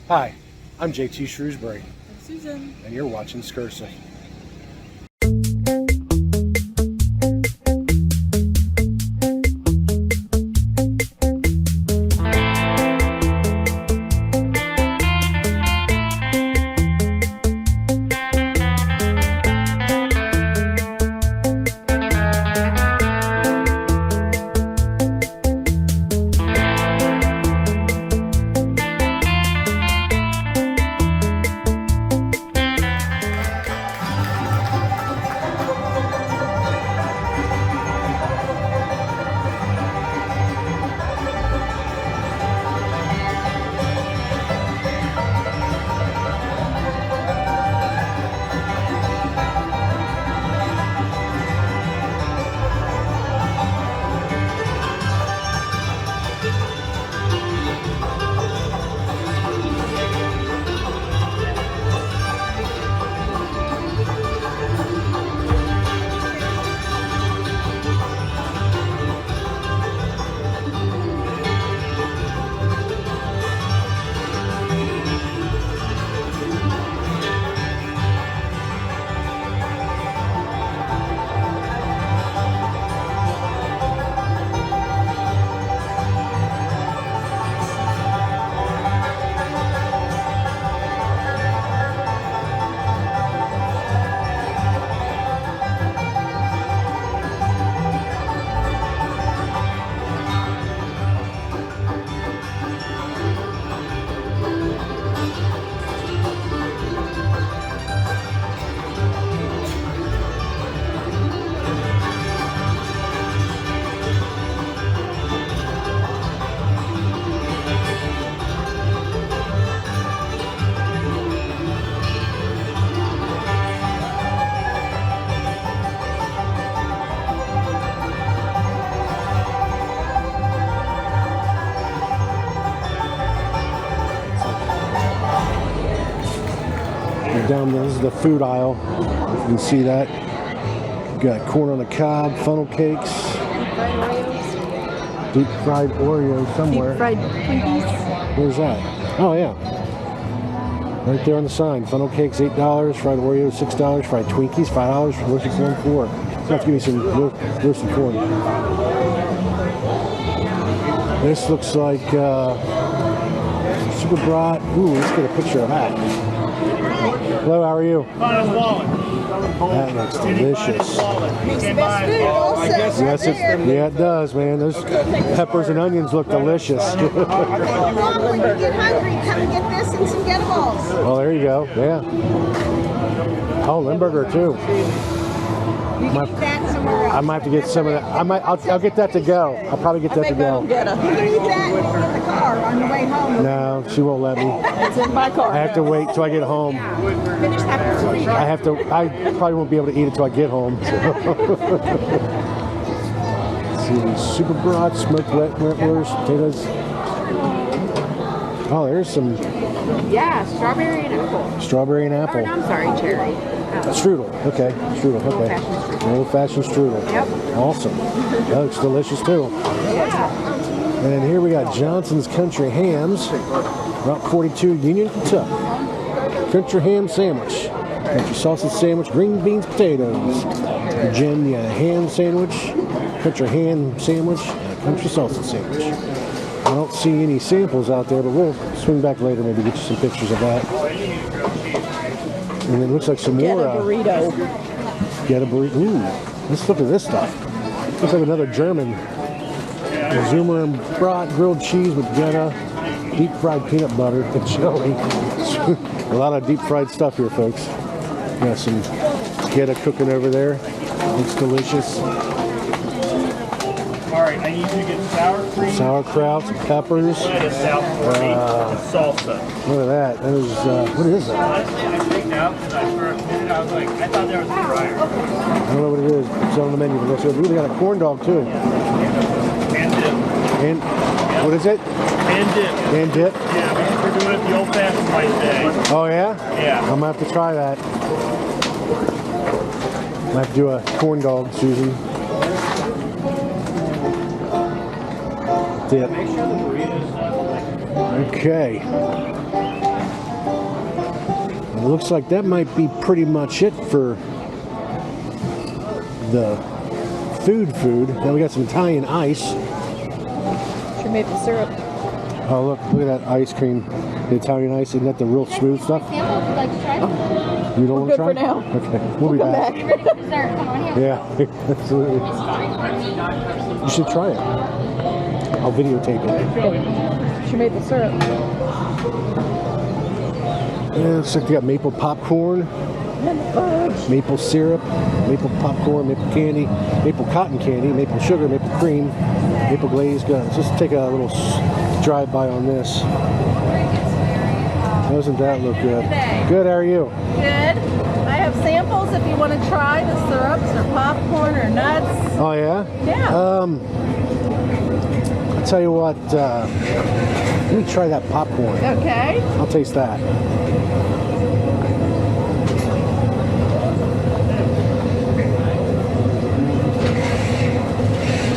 Hi, I'm JT Shrewsbury. I'm Susan. And you're watching Scursive. Down there, this is the food aisle. You can see that. You got corn on the cob, funnel cakes, deep fried Oreos somewhere. Deep fried Twinkies. Where's that? Oh yeah, right there on the sign. Funnel cakes $8, fried Oreos $6, fried Twinkies $5, roasted corn $4. So let's give me some roasted corn. This looks like super broad. Ooh, let's get a picture of that. Hello, how are you? That looks delicious. Yes, it does, man. Those peppers and onions look delicious. When you get hungry, come and get this and some Gettables. Well, there you go. Yeah. Oh, Limburger too. You can eat that somewhere else. I might have to get some of that. I'll get that to go. I'll probably get that to go. You can eat that in the car on the way home. No, she won't let me. It's in my car. I have to wait till I get home. Finish that before you I probably won't be able to eat it till I get home. So. Let's see, super broad smoked wetwurst, potatoes. Oh, there's some Yeah, strawberry and apple. strawberry and apple. Oh, no, I'm sorry, cherry. Strudel, okay. Strudel, okay. Old-fashioned strudel. Yep. Awesome. That looks delicious too. Yeah. And here we got Johnson's Country Hams, Route 42, Union, Kentucky. Country ham sandwich, country sausage sandwich, green beans, potatoes. Virginia ham sandwich, country ham sandwich, and country sausage sandwich. I don't see any samples out there, but we'll swing back later, maybe get you some pictures of that. And it looks like some more. Get a burrito. Get a burrito. Ooh, let's look at this stuff. Looks like another German. Zoomer and brat grilled cheese with Gouda, deep fried peanut butter and chili. A lot of deep fried stuff here, folks. Got some Gouda cooking over there. Looks delicious. All right, I need you to get sour cream, Sauerkraut, some peppers. lettuce, salsa. Look at that. That is, what is that? Honestly, I freaked out because I for a minute I was like, I thought there was a fryer. I don't know what it is. It's on the menu. But ooh, they got a corn dog too. And dip. And what is it? And dip. And dip. Yeah, we're doing it the old-fashioned way today. Oh yeah? Yeah. I'm gonna have to try that. I have to do a corn dog, Susan. Dip. Make sure the burritos Okay. It looks like that might be pretty much it for the food. Then we got some Italian ice. It's your maple syrup. Oh, look at that ice cream. The Italian ice, isn't that the real smooth stuff? Sample, would you like to try? You don't want to try? Good for now. Okay, we'll be back. You ready for dessert? Come on here. Yeah, absolutely. You should try it. I'll videotape it. It's your maple syrup. Yeah, looks like they got maple popcorn, maple syrup, maple popcorn, maple candy, maple cotton candy, maple sugar, maple cream, maple glazed guns. Just take a little drive-by on this. Doesn't that look good? Good, how are you? Good. I have samples if you want to try the syrups or popcorn or nuts. Oh, yeah? Yeah. I'll tell you what, let me try that popcorn. Okay. I'll taste that.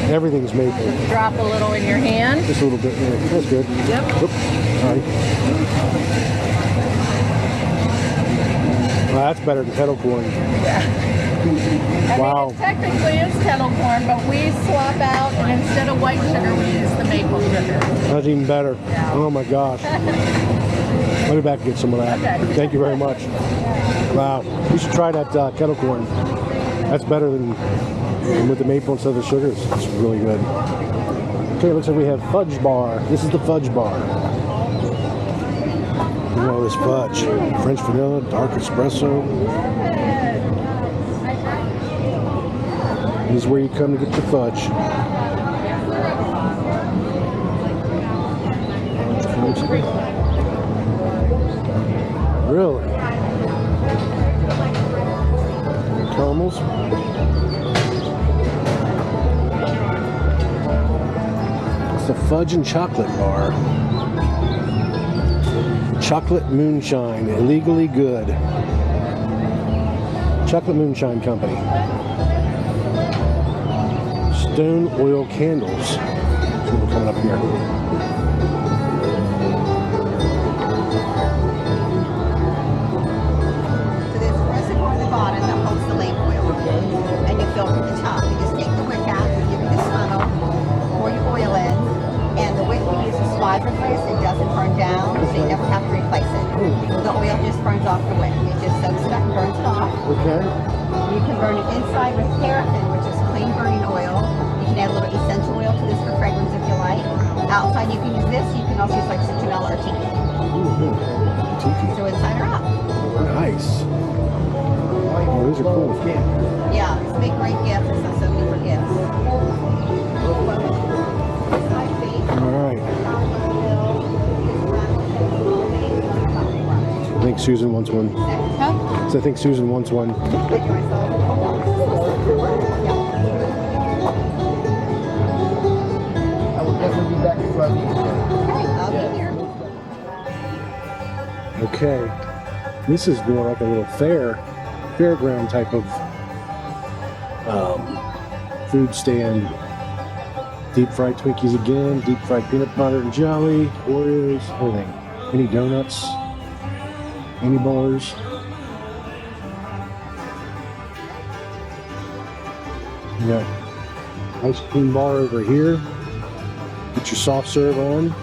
Everything's maple. Drop a little in your hand. Just a little bit. Yeah, that's good. Yep. Oops. All right. Well, that's better than kettle corn. I mean, Wow. it technically is kettle corn, but we swap out, and instead of white sugar, we use the maple sugar. That's even better. Yeah. Oh my gosh. Let me back and get some of that. Okay. Thank you very much. Wow. You should try that kettle corn. That's better than with the maple instead of the sugar. It's really good. Okay, it looks like we have fudge bar. This is the fudge bar. Look at all this fudge. French vanilla, dark espresso. This is where you come to get your fudge. Really? Caramels? It's the fudge and chocolate bar. Chocolate moonshine, illegally good. Chocolate Moonshine Company. Stone oil candles. See what's coming up here. So there's a reservoir at the bottom that holds the lamp oil. And you fill from the top. You just take the wick out, you give it this funnel, pour your oil in, and the wick we use is fiberglass. It doesn't burn down, so you never have to replace it. The oil just burns off the wick. It just soaks it up and burns it off. Okay. You can burn it inside with paraffin, which is clean burning oil. You can add a little essential oil to this for fragrance if you like. Outside you can use this. You can also use like citronella or tiki. Tiki. So inside or out. Nice. Oh, these are cool. Yeah, it's a big great gift. It's so many for gifts. All right. I think Susan wants one. Huh? So I think Susan wants one. I will definitely be back before I leave. I'll be here. Okay. This is more like a little fairground type of food stand. Deep fried Twinkies again, deep fried peanut butter and jelly, Oreos, everything. Any donuts, any bars. You got ice cream bar over here. Get your soft serve on.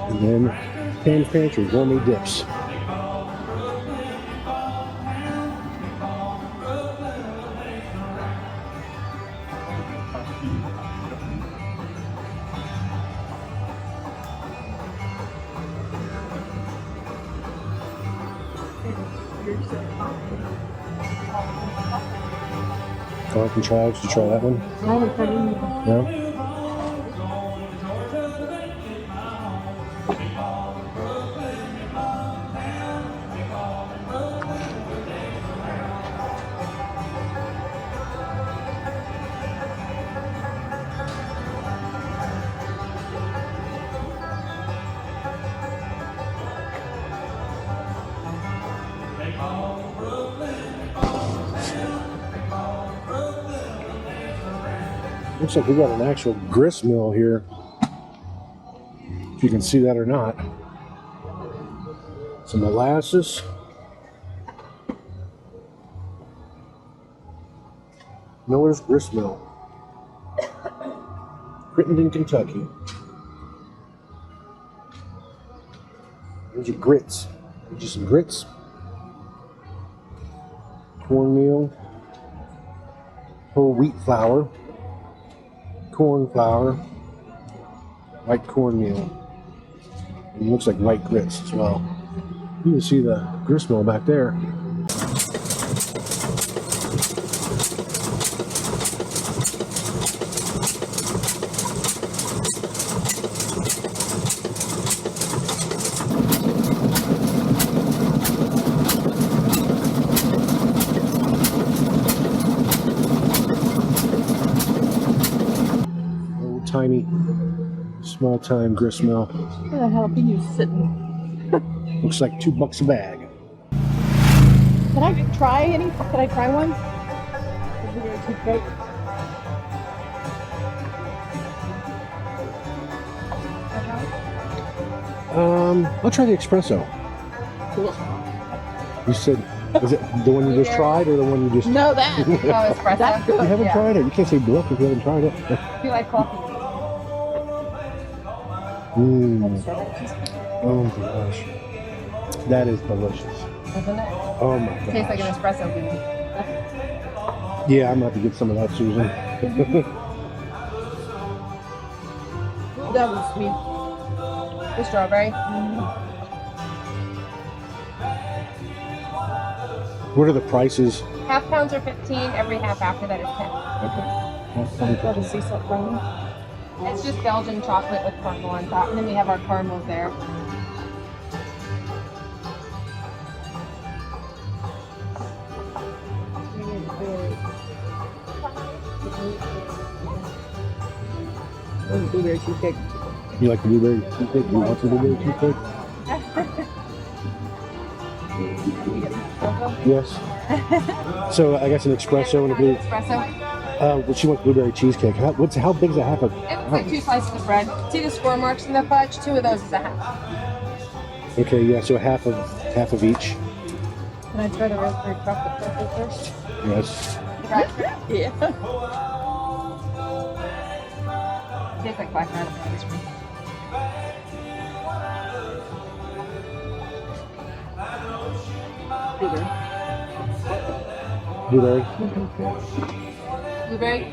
And then Pam's Pantry, gourmet dips. Garlic and chives, did you try that one? No? Looks like we got an actual grist mill here. If you can see that or not. Some molasses. Miller's Grist Mill. Crittenden, Kentucky. There's your grits. There's just some grits. Cornmeal. Whole wheat flour. Corn flour. White cornmeal. And it looks like white grits as well. You can see the grist mill back there. Old tiny, small time grist mill. Where the hell can you sitting? Looks like $2 a bag. Can I try any? Can I try one? I'll try the espresso. Cool. You said, is it the one you just tried or the one you just... No, that. Oh, espresso. That's good. You haven't Yeah. tried it. You can't say bluff if you haven't tried it. You like coffee? Oh my gosh. That is delicious. Isn't it? Oh my gosh. Tastes like an espresso bean. Yeah, I'm about to get some of that, Susan. That was sweet. The strawberry. What are the prices? Half pounds are 15. Every half after that is 10. Okay. Got a sea salt brown. It's just Belgian chocolate with caramel on top, and then we have our caramels there. Blueberry cheesecake. You like the blueberry cheesecake? You want some blueberry cheesecake? Yes. So I guess an espresso and a blue. Espresso. Well, she wants blueberry cheesecake. How big is a half of? It's like 2 slices of bread. See the score marks in the fudge? 2 of those is a half. Okay, yeah. So half of each. Can I try the raspberry chocolate truffle first? Yes. Yeah. Tastes like black raspberry ice cream. Blueberry. Blueberry.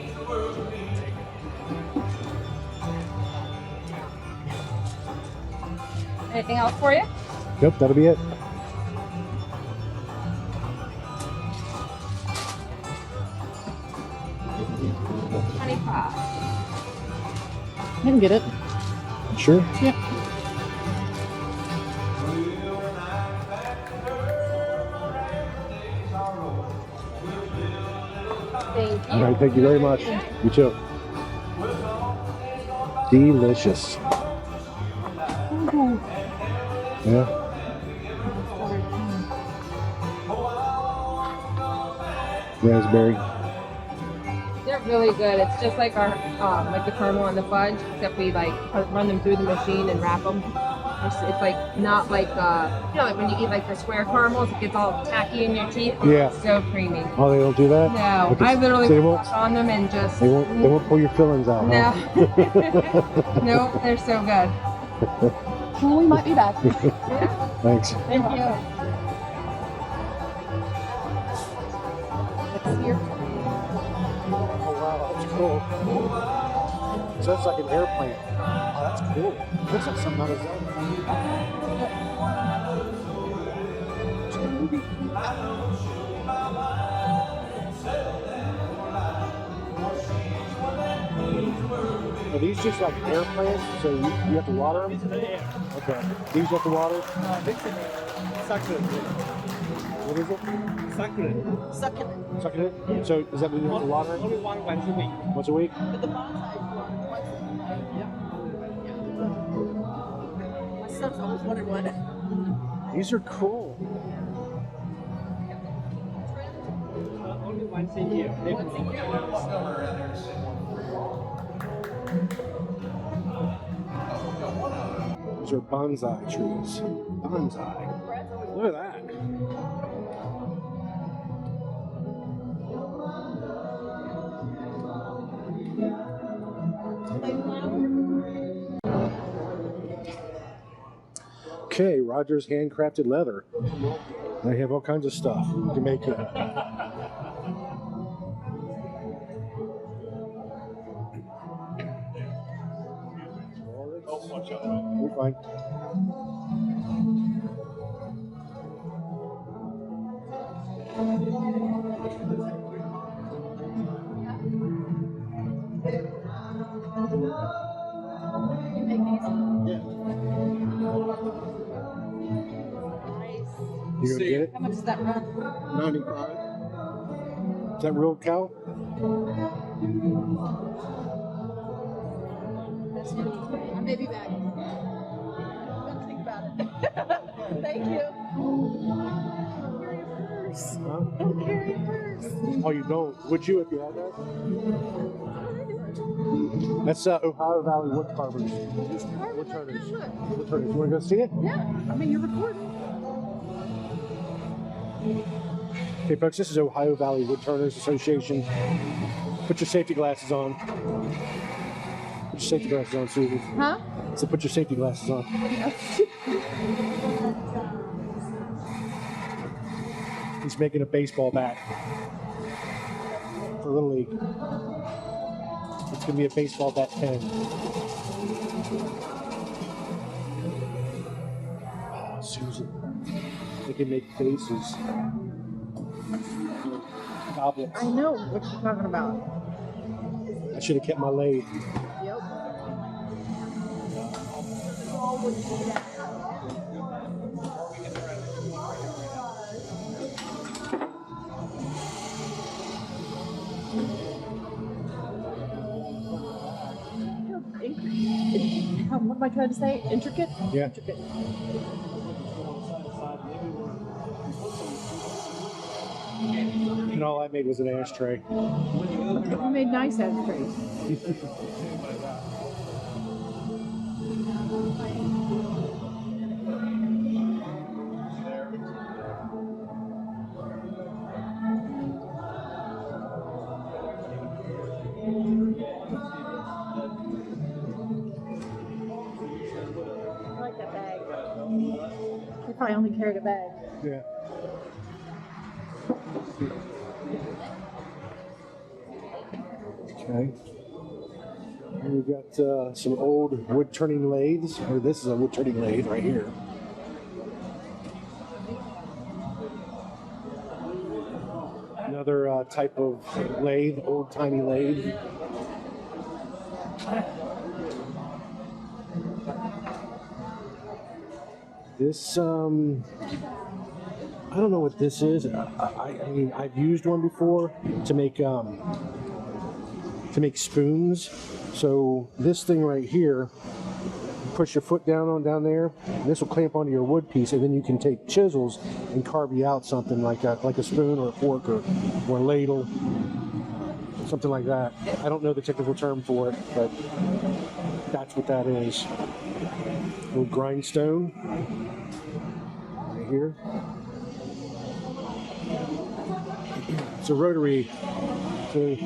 Anything else for you? Yep, that'll be it. Honey pie. I can get it. Sure. Yeah. Thank All you. right, thank you very much. You too. Delicious. Yeah. Raspberry. They're really good. It's just like our like the caramel on the fudge, except we like run them through the machine and wrap them. It's like not like you know, like when you eat like the square caramels, it gets all tacky in your teeth. Yeah. It's so creamy. Oh, they don't do that? No, Okay, I literally so they put won't, on them and just they won't pull your fillings out, no. huh? Nope, they're so good. Well, we might be back. Thanks. Thank you. Oh wow, that's cool. So that's like an airplane. Oh, that's cool. Looks like something out of Zelda. It's like a movie. Are these just like airplanes? So you have to water them? Okay. These you have to water? What is it? Succulent. Succulent? So does that mean you have to water it? Only one once a week. Once a week? But the bonsai once a week. My son's always wanted one. These are cool. Once a year. These are bonsai trees. Bonsai. Look at that. Okay, Rogers handcrafted leather. They have all kinds of stuff to make it. You're fine. You gonna get it? How much does that run? 95. Is that real cow? A baby bag. Don't think about it. Thank you. Carry a purse. Huh? Don't carry a purse. Oh, you don't? Would you if you had that? That's Ohio Valley wood carvers. Wood turners. Wood turners. You want to go see it? Yeah, I mean, you're recording. Okay, folks, this is Ohio Valley Wood Turners Association. Put your safety glasses on. Put your safety glasses on, Susan. Huh? So put your safety glasses on. He's making a baseball bat for Little League. It's going to be a baseball bat pen. Oh, Susan. They can make faces. Goblets. I know what you're talking about. I should have kept my lathe. Yep. What am I trying to say? Intricate? Yeah. Intricate. And all I made was an ashtray. You made nice ashtrays. I like that bag. You probably only carried a bag. Yeah. Okay. And we've got some old wood turning lathes. Or this is a wood turning lathe right here. Another type of lathe, old timey lathe. This, I don't know what this is. I mean, I've used one before to make spoons. So this thing right here, you push your foot down there, and this will clamp onto your wood piece, and then you can take chisels and carve you out something like a spoon or a fork or a ladle, something like that. I don't know the technical term for it, but that's what that is. A little grindstone right here. It's a rotary. So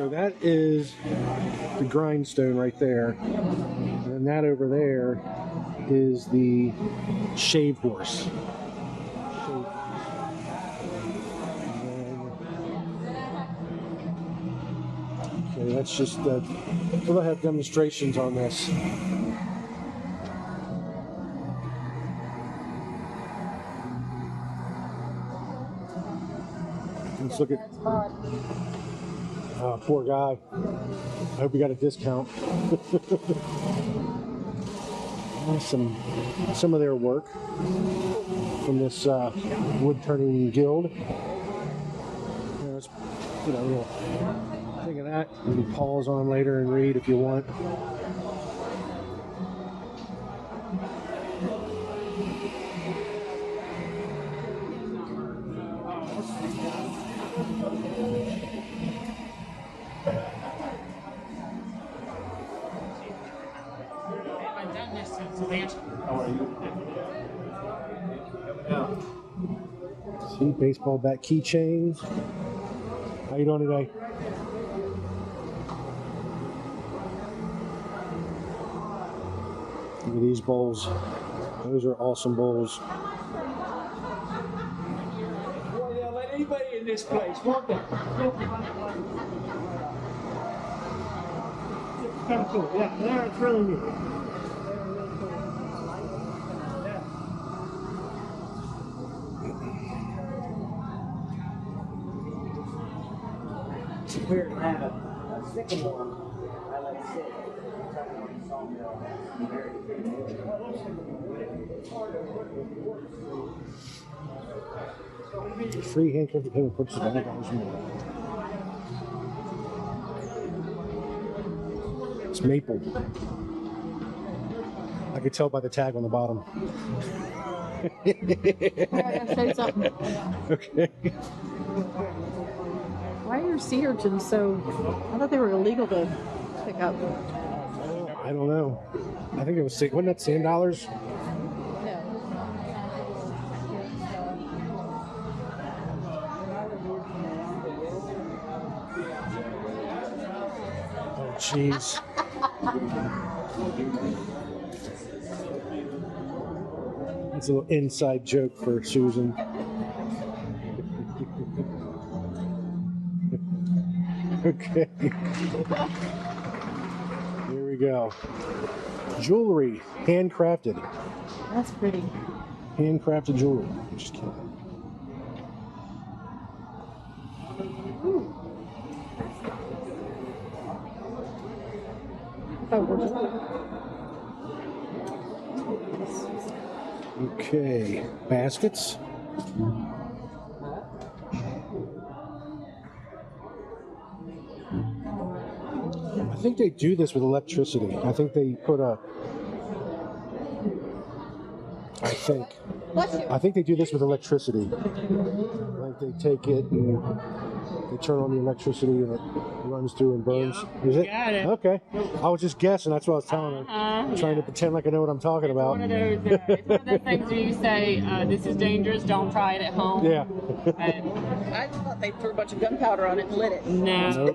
that is the grindstone right there. And then that over there is the shave horse. Okay, that's just, we'll have demonstrations on this. Let's look at. Oh, poor guy. I hope he got a discount. Some of their work from this wood turning guild. There's, a little thing of that. You can pause on later and read if you want. I've done this since last. See, baseball bat keychains. How you doing today? Look at these bowls. Those are awesome bowls. Well, they'll let anybody in this place, won't they? Kind of cool. Yeah, that's really neat. It's weird to have a sycamore. I like sit. Free handcrafted payment purchase of $100 more. It's maple. I could tell by the tag on the bottom. I gotta show you something. Okay. Why are your sea urchins so? I thought they were illegal to pick up. I don't know. I think it was wasn't that $10? No. Oh, jeez. It's a little inside joke for Susan. Okay. Here we go. Jewelry, handcrafted. That's pretty. Handcrafted jewelry. Just kidding. Okay, baskets. I think they do this with electricity. I think they put a. I think they do this with electricity. Like they take it and they turn on the electricity and it runs through and burns. Is it? Got it. Okay. I was just guessing. That's what I was telling her. Trying to pretend like I know what I'm talking about. One of those, it's one of those things where you say, this is dangerous, don't try it at home. Yeah. I thought they threw a bunch of gunpowder on it and lit it. No.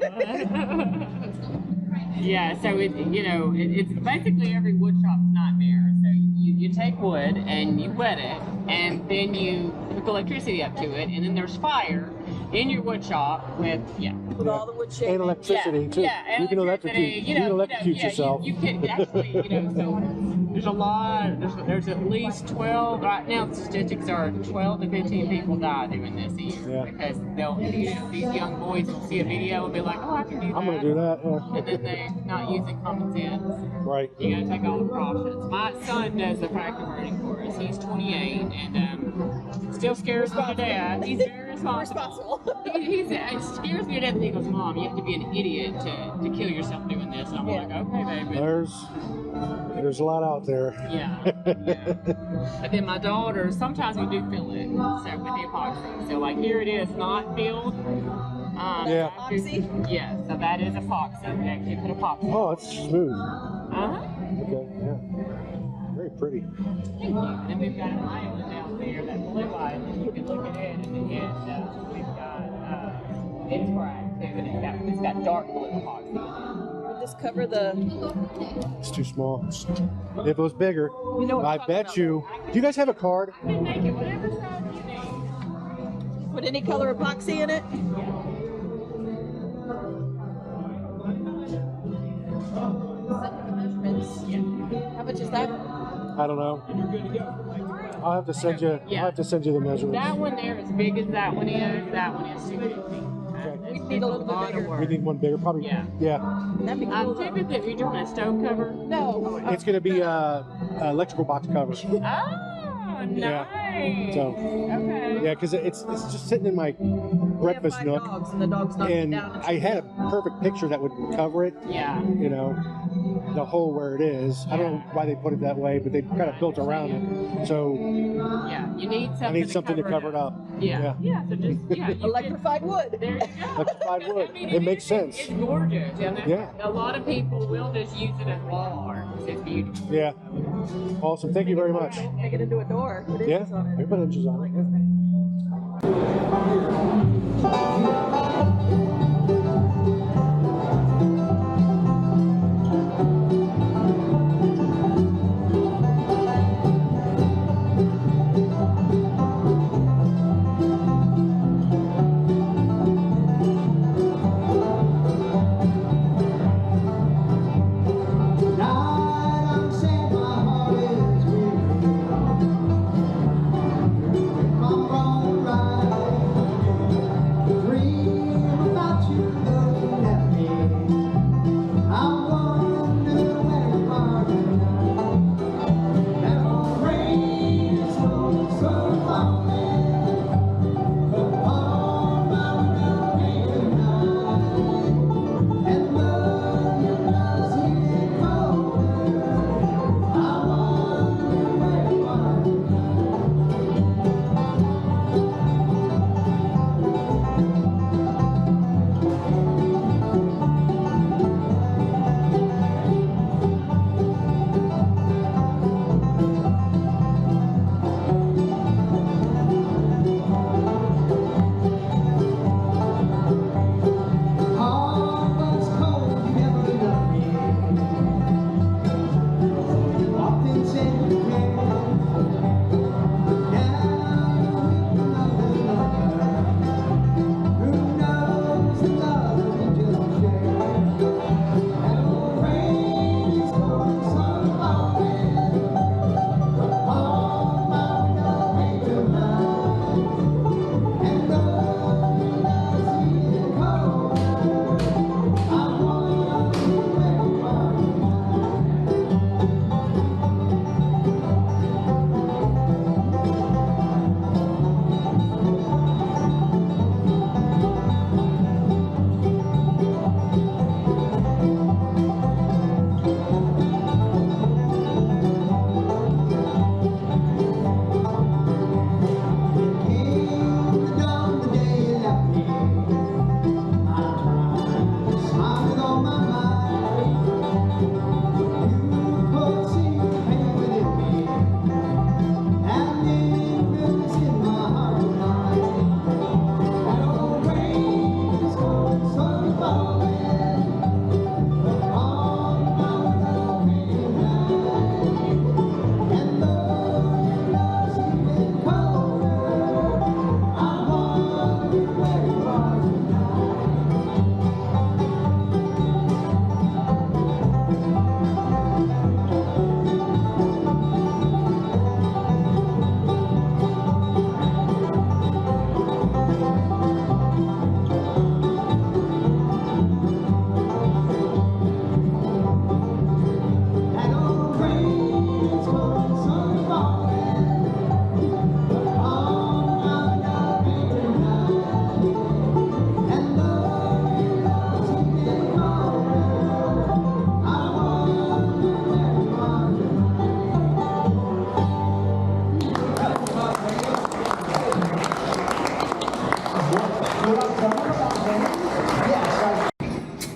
Yeah, so it's basically every wood shop's nightmare. So you take wood and you wet it, and then you hook electricity up to it, and then there's fire in your wood shop with all the wood And shaped. electricity too. and You can electrocute. You can electrocute yourself. You can actually, so there's a lot. There's at least 12 right now. The statistics are 12 to 15 people die doing this a year because they'll, these young boys will see a video and be like, oh, I can do that. I'm gonna do that. Yeah. And then they're not using common sense. Right. You gotta take all the precautions. My son does the practical burning course. He's 28 and still scares me to death. He's very responsible. It scares me to death. He goes, Mom, you have to be an idiot to kill yourself doing this. And I'm like, okay, baby. There's a lot out there. Yeah. But then my daughter, sometimes we do fill it. So with the epoxy. So like here it is, not filled. Epoxy? Yeah. So that is epoxy. We actually put epoxy. Oh, it's smooth. Uh-huh. Okay. Yeah. Very pretty. Thank you. And then we've got an island down there, that blue island. You can look at it, and then we've got it's cracked too, and it's got dark blue epoxy in it. Would this cover the? It's too small. If it was bigger, You know what I'm I talking bet about. you. Do you guys have a card? I can make it whatever size you need. Put any color epoxy in it? How much is that? I don't know. I'll have to send you. Yeah. I'll have to send you the measurements. That one there, as big as that one is 250. We need a little bit bigger. We need one bigger, probably. Yeah. That'd be cool. Typically, if you're doing a stove cover. No. It's going to be electrical box cover. Oh, nice. So, Okay. yeah, because it's just sitting in my We have breakfast 5 nook, dogs, and the dogs knock it and down. I had a perfect picture that would cover it. Yeah. You know, the hole where it is. I don't know why they put it that way, but they kind of built around it. So Yeah, you need something. I need something to cover it up. Yeah. So just Electrified wood. There you go. Electrified wood. I mean, It makes sense. It's gorgeous. And Yeah. A lot of people will just use it as wall art. It's beautiful. Yeah. Awesome. Thank you very much. Make it into a door. Put Yeah. inches on it. We put inches on it. Yeah.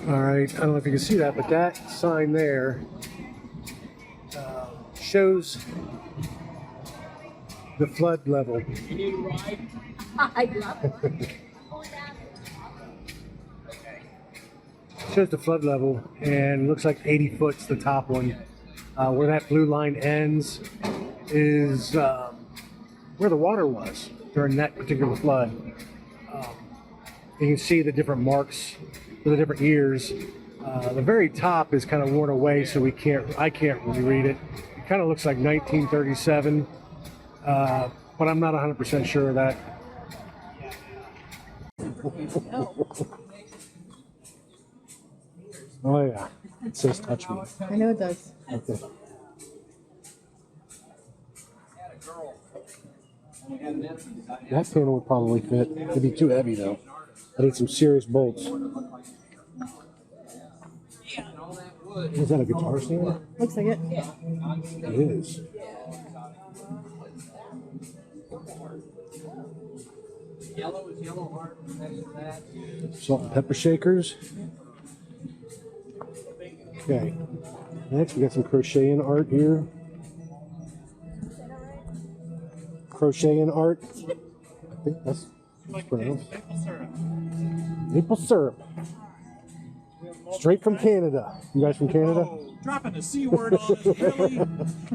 All right, I don't know if you can see that, but that sign there shows the flood level. I love it. Shows the flood level, and it looks like 80 foot's the top one. Where that blue line ends is where the water was during that particular flood. You can see the different marks for the different years. The very top is kind of worn away, so I can't really read it. It kind of looks like 1937, but I'm not 100% sure of that. Oh yeah, it says touch me. I know it does. Okay. That panel would probably fit. It'd be too heavy though. I need some serious bolts. Is that a guitar stand? Looks like it. It is. Yellow is yellow heart. Next to that. Salt and pepper shakers. Okay. Next, we got some crocheting art here. Crocheting art. I think that's pronounced. Maple syrup. Straight from Canada. You guys from Canada? Oh, dropping a C word on us, really? You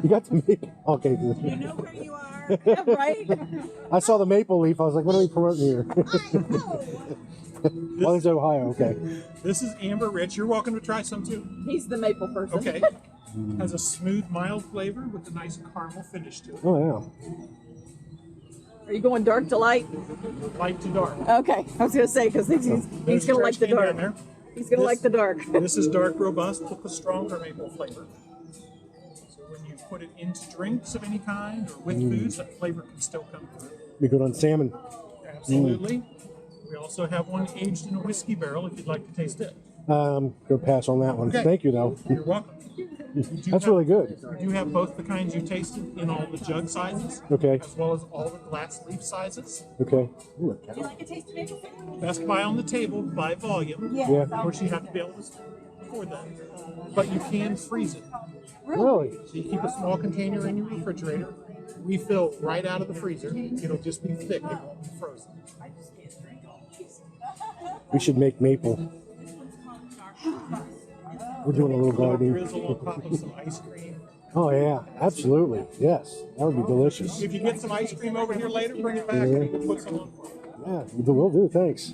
got the maple. Okay. You know where you are. Yeah, right? I saw the maple leaf. I was like, what are we promoting here? Well, it's Ohio. Okay. This is Amber Rich. You're welcome to try some too. He's the maple person. Okay. Has a smooth, mild flavor with a nice caramel finish to it. Oh, yeah. Are you going dark to light? Light to dark. Okay. I was going to say, because he's There's going to like the trash can dark. down there. He's going to like the dark. This is dark, robust with a stronger maple flavor. So when you put it into drinks of any kind or with foods, that flavor can still come through. Be good on salmon. Absolutely. We also have one aged in a whiskey barrel if you'd like to taste it. Go pass on that one. Okay. Thank you, though. You're welcome. That's really good. We do have both the kinds you tasted in all the jug sizes, Okay. as well as all the glass leaf sizes. Okay. Ooh, a cow. Best buy on the table by volume. Yeah. Of course, you have to be able to afford that. But you can freeze it. Really? So you keep a small container in your refrigerator, refill right out of the freezer. It'll just be thick, it won't be frozen. We should make maple. We're doing a little gardening. Drizzle on top of some ice cream. Oh, yeah. Absolutely. Yes. That would be delicious. If you get some ice cream over here later, bring it back and we'll put some on for you. Yeah, we'll do. Thanks.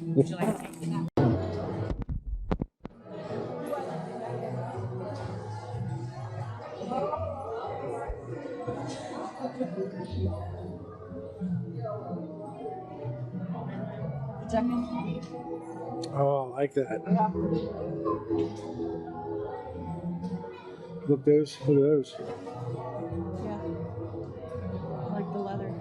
Oh, I like that. Look those. Look at those. Yeah. I like the leather.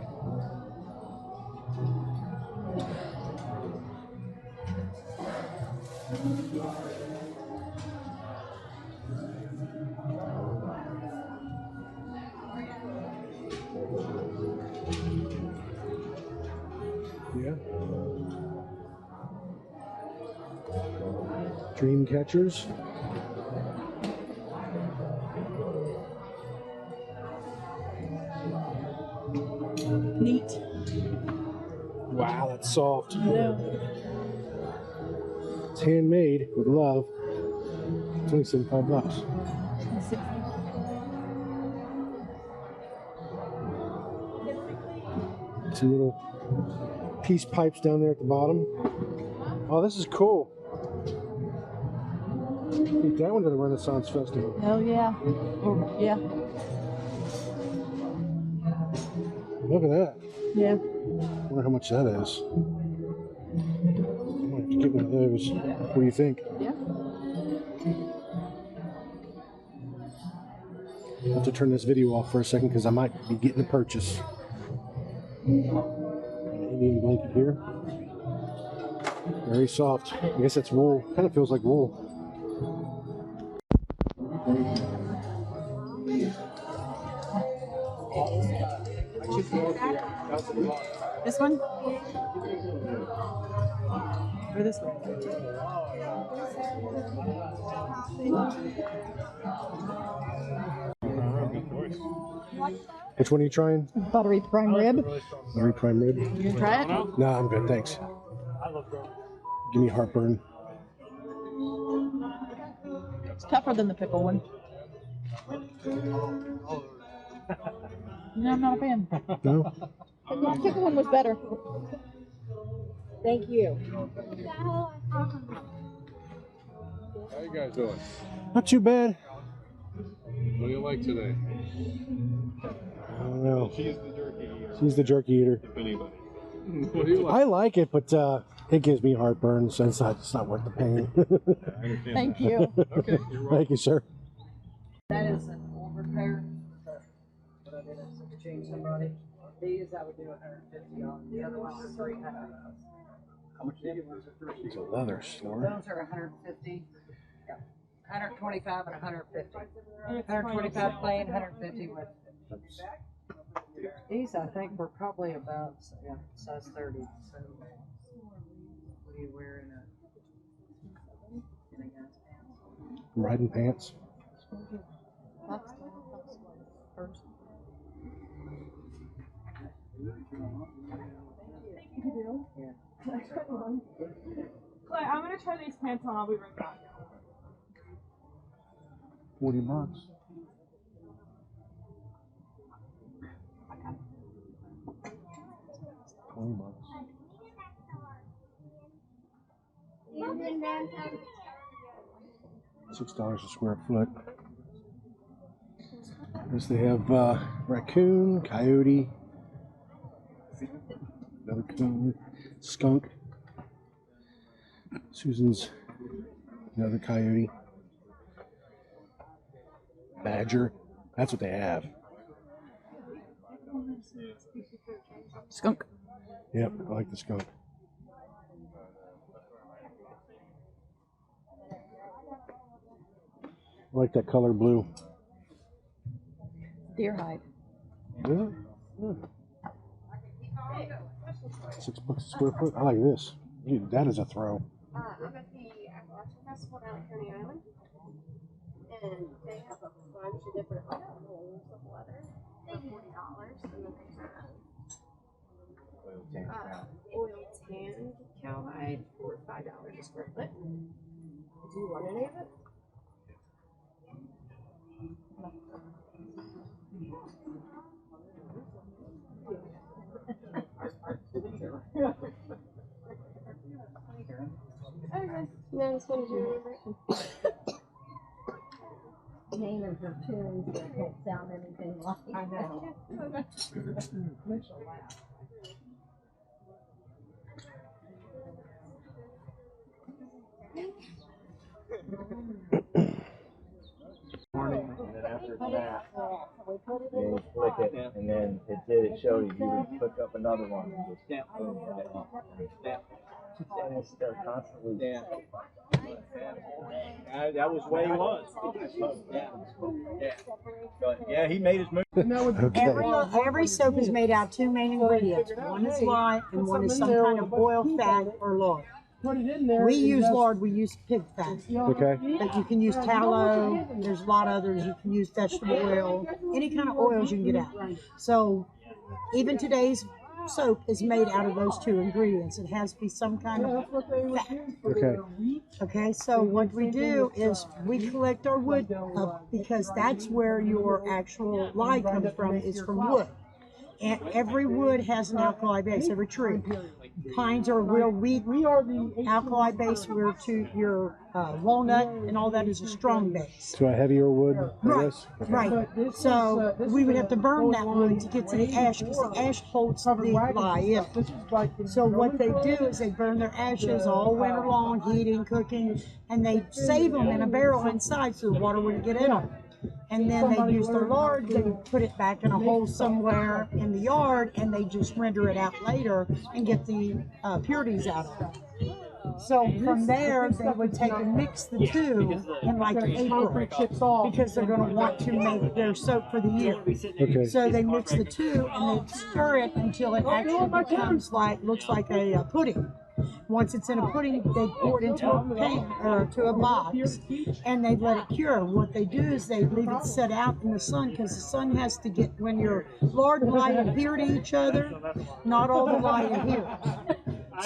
Yeah. Dream catchers. Neat. Wow, that's soft. I know. It's handmade with love. It's only $75. Some little peace pipes down there at the bottom. Oh, this is cool. Take that one to the Renaissance Festival. Oh, yeah. Or, yeah. Look at that. Yeah. Wonder how much that is. I might have to get one of those. What do you think? Yeah. I'll have to turn this video off for a second because I might be getting a purchase. Indian blanket here. Very soft. I guess that's wool. Kind of feels like wool. This one? Or this one? Which one are you trying? Buttery prime rib. Buttery prime rib. You gonna try it? No, I'm good, thanks. Give me heartburn. It's tougher than the pickle one. No, I'm not a fan. No? The pickle one was better. Thank you. How you guys doing? Not too bad. What do you like today? I don't know. She's the jerky eater, She's the jerky eater. if anybody. What do you like? I like it, but it gives me heartburn, so it's not worth the pain. I understand Thank that. you. Okay, you're welcome. Thank you, sir. That is an old repair. But I did it to change somebody. These I would do 150 on. The other ones are 300. How much did you lose at first? It's a leather store. Those are 150. Yeah. 125 and 150. 125 plain, 150 with. These I think were probably about size 30. So what do you wear in a guy's pants? Riding pants. Yeah. Clay, I'm gonna try these pants on. I'll be right back. $40. $20. $6 a square foot. Yes, they have raccoon, coyote, another coon, skunk. Susan's another coyote. Badger. That's what they have. Skunk. Yep, I like the skunk. I like that color blue. Deer hide. Yeah. $6 a square foot. I like this. Dude, that is a throw. I'm at the Appalachian Festival down at Coney Island, and they have a bunch of different rolls of leather. They're $40, and then they have oil tanned cowhide for $5 a square foot. Do you want any of it? Okay, now this one is your Name of her tunes that don't sound anything like I know. Morning, and then after that, then you click it, and then it showed you would click up another one. And just boom, and it's there constantly. That was the way he was. Yeah, he made his move. Okay. Every soap is made out of two main ingredients. One is lye and one is some kind of oil, fat, or lard. We use lard, we use pig fat. Okay. But you can use tallow, there's a lot of others. You can use vegetable oil, any kind of oils you can get out. So even today's soap is made out of those two ingredients. It has to be some kind of fat. Okay. Okay, so what we do is we collect our wood because that's where your actual lye comes from, is from wood. And every wood has an alkali base, every tree. Pines are real weak alkali base, where to your walnut and all that is a strong base. So a heavier wood, I guess? Okay. Right. So we would have to burn that wood to get to the ash, because the ash holds the lye in. So what they do is they burn their ashes all winter long, heating, cooking, and they save them in a barrel inside so the water wouldn't get in them. And then they use their lard, they put it back in a hole somewhere in the yard, and they just render it out later and get the purities out of it. So from there, they would take and mix the two in like April, because they're going to want to make their soap for the year. Okay. So they mix the two and they stir it until it actually becomes looks like a pudding. Once it's in a pudding, they pour it into a pan or to a box, and they let it cure. What they do is they leave it set out in the sun, because the sun has to get, when your lard and lye adhere to each other, not all the lye adhere.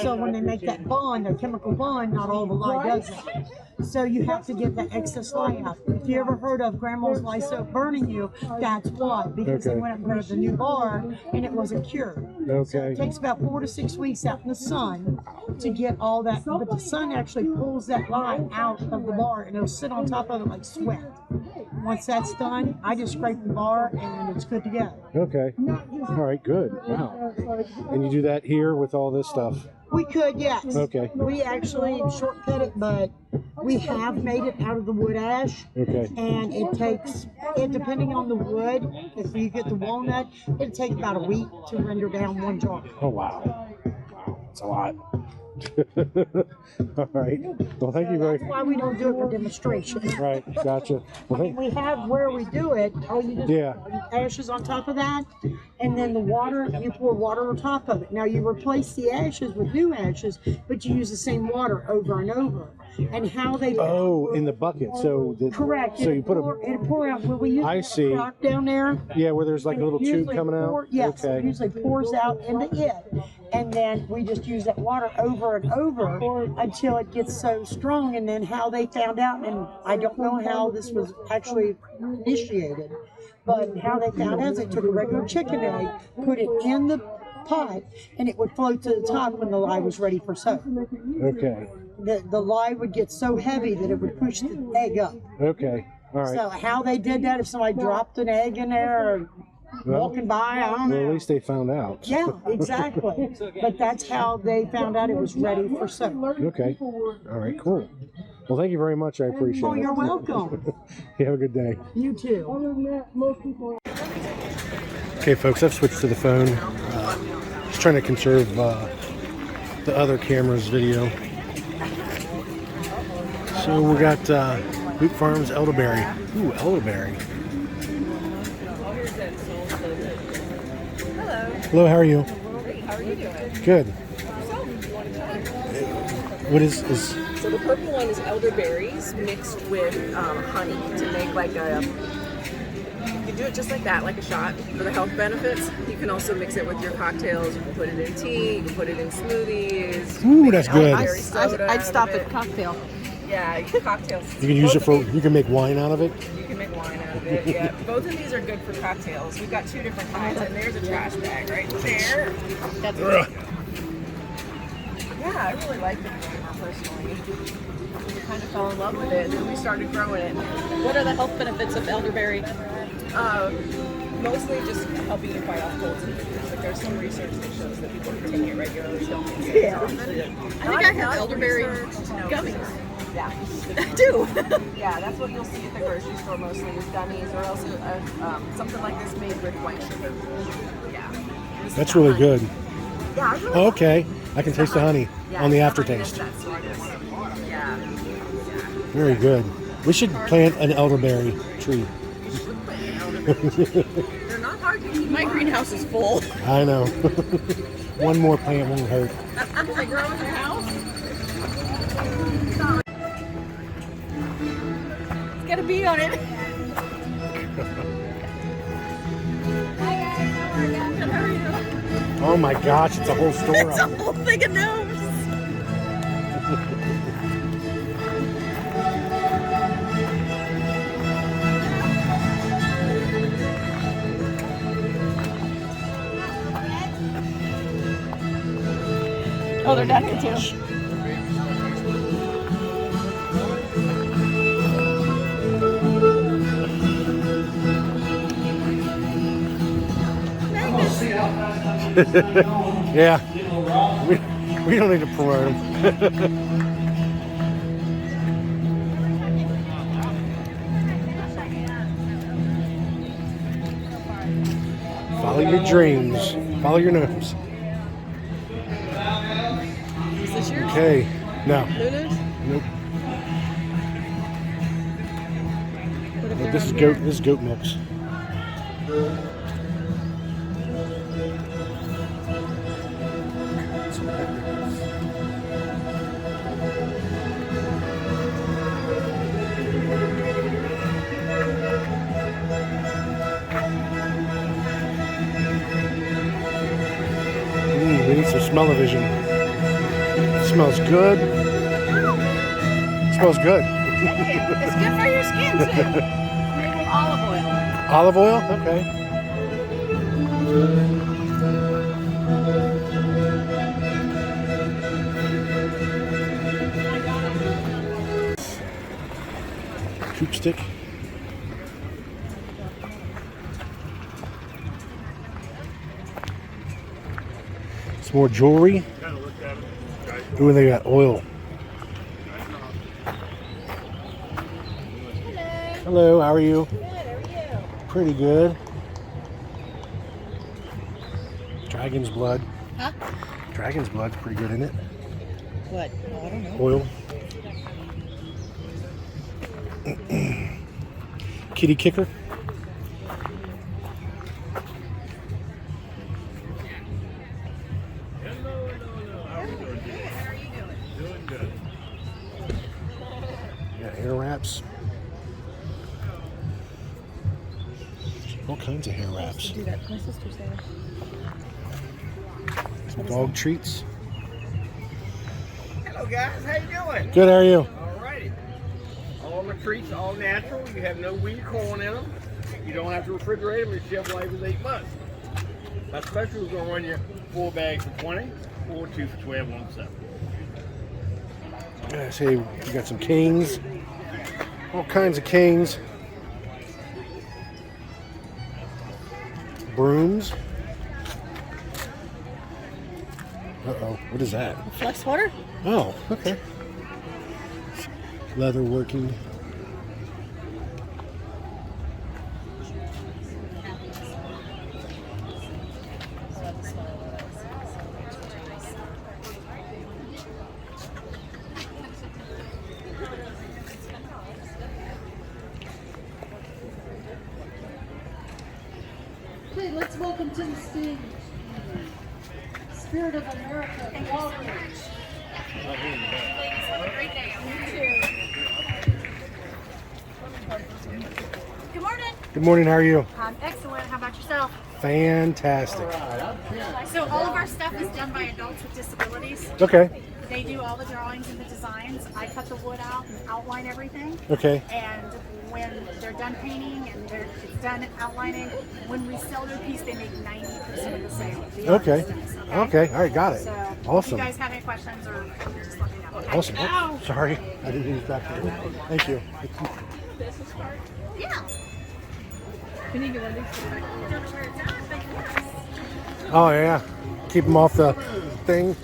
So when they make that bond, a chemical bond, not all the lye does it. So you have to get that excess lye out. If you ever heard of grandma's lye soap burning you, that's why, because they went up and grabbed the new bar and it wasn't cured. So it takes about 4 to 6 weeks out in the sun to get all that, but the sun actually pulls that lye out of the bar and it'll sit on top of it like sweat. Once that's done, I just scrape the bar and it's good to go. Okay. All right, good. Wow. And you do that here with all this stuff? We could, yes. Okay. We actually shortcut it, but we have made it out of the wood ash. Okay. And it takes, depending on the wood, if you get the walnut, it'll take about a week to render down one jar. Oh, wow. Wow. That's a lot. All right. Well, thank you very That's why we don't do it for demonstration. Right, gotcha. Well, thank We have where we do it. Oh, you just Yeah. ashes on top of that, and then the water. You pour water on top of it. Now you replace the ashes with new ashes, but you use the same water over and over. And how they in the bucket. So correct. So you put it pour out. Where we use I see. crock down there. Yeah, where there's like a little tube Usually coming out. Yes, Okay. it usually pours out into it, and then we just use that water over and over until it gets so strong. And then how they found out, and I don't know how this was actually initiated, but how they found out is they took a regular chicken egg, put it in the pot, and it would float to the top when the lye was ready for soak. Okay. The lye would get so heavy that it would push the egg up. Okay. All right. So how they did that, if somebody dropped an egg in there or walking by, I don't know. Well, at least they found out. Yeah, exactly. But that's how they found out it was ready for soak. Okay. All right, cool. Well, thank you very much. I appreciate Oh, it. you're welcome. You have a good day. You too. Okay, folks, I've switched to the phone. Just trying to conserve the other camera's video. So we got Boot Farms elderberry. Ooh, elderberry. Hello, how are you? Great, how are you doing? Good. So, you want to try? What is So the purple one is elderberries mixed with honey to make like a, you can do it just like that, like a shot for the health benefits. You can also mix it with your cocktails. You can put it in tea, you can put it in smoothies. Ooh, that's good. I'd stop at cocktail. Yeah, cocktails. You can use it for, you can make wine out of it? You can make wine out of it, yeah. Both of these are good for cocktails. We've got two different kinds, and there's a trash bag right there. That's really good. Yeah, I really like the flavor personally. We kind of fell in love with it, and then we started growing it. What are the health benefits of elderberry? Mostly just helping you fight off colds and fevers. Like there's some research that shows that people who take it regularly don't get sick. I think I have elderberry gummies. Yeah, I do. Yeah, that's what you'll see at the grocery store mostly is gummies, or else something like this made with white sugar. Yeah. That's really good. Yeah, I really Oh, okay. I can taste the honey Yeah, on the the aftertaste. honey is that sweetness. Yeah. Very good. We should plant an elderberry tree. They're not hard to keep. My greenhouse is full. I know. One more plant won't hurt. Does it grow in your house? It's got a bee on it. Oh my gosh, it's a whole store. It's a whole thing of gnomes. Oh, they're down here too. Yeah, we don't need to promote them. Follow your dreams. Follow your nose. Is this yours? Okay, no. Luna's? Nope. What if No, they're this is on goat. here? This is goat milks. We need some smell-o-vision. It smells good. It smells good. It's good for your skin too. Made with olive oil. Olive oil? Okay. Hoop stick. Some more jewelry. Ooh, they got oil. Hello, how are you? Good, how are you? Pretty good. Dragon's blood. Huh? Dragon's blood's pretty good, isn't it? What? Oh, I don't know. Oil. Kitty kicker. Yeah, hair wraps. All kinds of hair wraps. Do that. My sister's there. Some dog treats. Hello guys, how you doing? Good, how are you? Alrighty. All the treats, all natural. You have no weed corn in them. You don't have to refrigerate them. Your shelf life is 8 months. My special is going to run you 4 bags for 20, or 2 for 12 on 7. I see you got some canes. All kinds of canes. Brooms. Uh-oh, what is that? Flex water? Oh, okay. Leather working. Okay, let's welcome to the stage Spirit of America. Walgreens. Ladies, have a great day. Good morning. Good morning, how are you? I'm excellent. How about yourself? Fantastic. So all of our stuff is done by adults with disabilities. Okay. They do all the drawings and the designs. I cut the wood out and outline everything. Okay. And when they're done painting and it's done outlining, when we sell their piece, they make 90% of the sale. The Okay. artist does, Okay, all right, got it. So Awesome. if you guys have any questions or just let me know. Okay? Awesome. Oh, sorry, I didn't use that. Thank you. Yeah. Can you get one of these? Don't know where it's at, but yes. Oh, yeah. Keep them off the thing.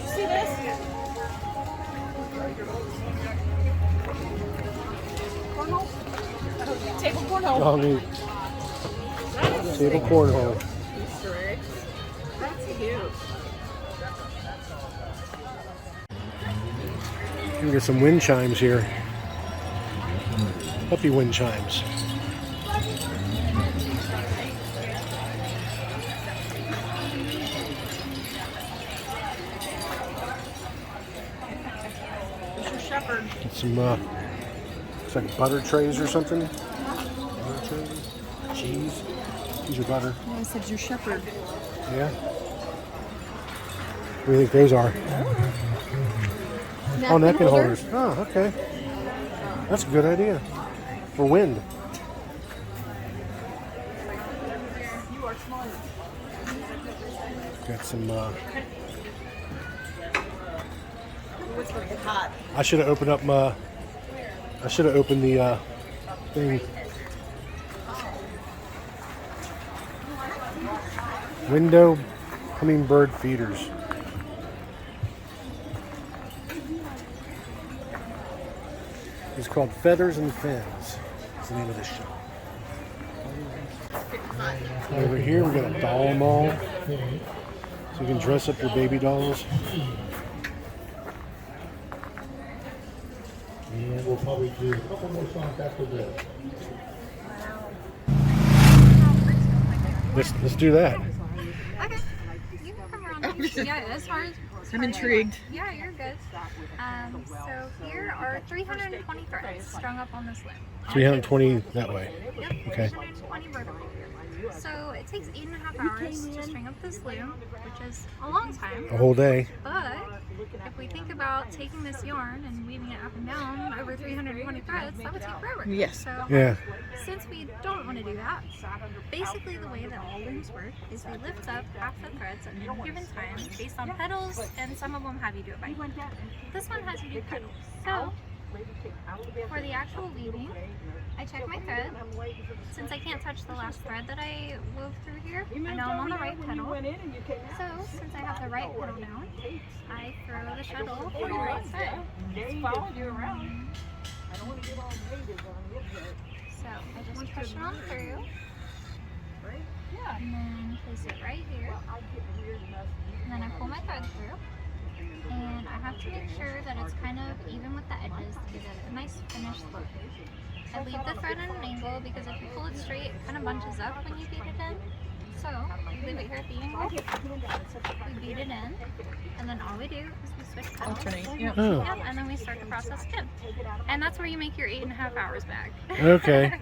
See this? Cornhole? Table cornhole. Oh, neat. Table cornhole. Easter eggs. That's cute. You can get some wind chimes here. Puppy wind chimes. It's your shepherd. Get some, it's like butter trays or something. Butter trays. Cheese. Cheese or butter. Oh, I said your shepherd. Yeah. What do you think those are? Oh, napkin holders. Oh, okay. That's a good idea. For wind. You are smart. Got some, What's with the hot? I should have opened up my, I should have opened the, thing. Window hummingbird feeders. It's called Feathers and Fins. That's the name of this show. Over here we got a doll mall. So you can dress up your baby dolls. And we'll probably do a couple more songs after this. Let's do that. Okay. You can come around. Yeah, as far as I'm intrigued. Yeah, you're good. So here are 320 threads strung up on this loom. 320 that way. Yep. Okay. 320 vertical. So it takes 8.5 hours to string up this loom, which is a long time. A whole day. But if we think about taking this yarn and weaving it up and down over 320 threads, that would take forever. Yes. So Yeah. since we don't want to do that, basically the way that all looms work is we lift up half the threads at any given time based on petals, and some of them have you do it by hand. This one has you do petals. So for the actual weaving, I check my thread. Since I can't touch the last thread that I wove through here, I know I'm on the right petal. So since I have the right petal down, I throw the shuttle for the right thread. Followed you around. So I just push it on through. and then place it right here. And then I pull my thread through, and I have to make sure that it's kind of even with the edges to get a nice finished look. I leave the thread at an angle because if you pull it straight, it kind of bunches up when you beat it in. So we leave it here at the angle, we beat it in, and then all we do is we switch petals. Alternate, yep. Oh. Yep, and then we start the process again. And that's where you make your 8.5 hours back. Okay.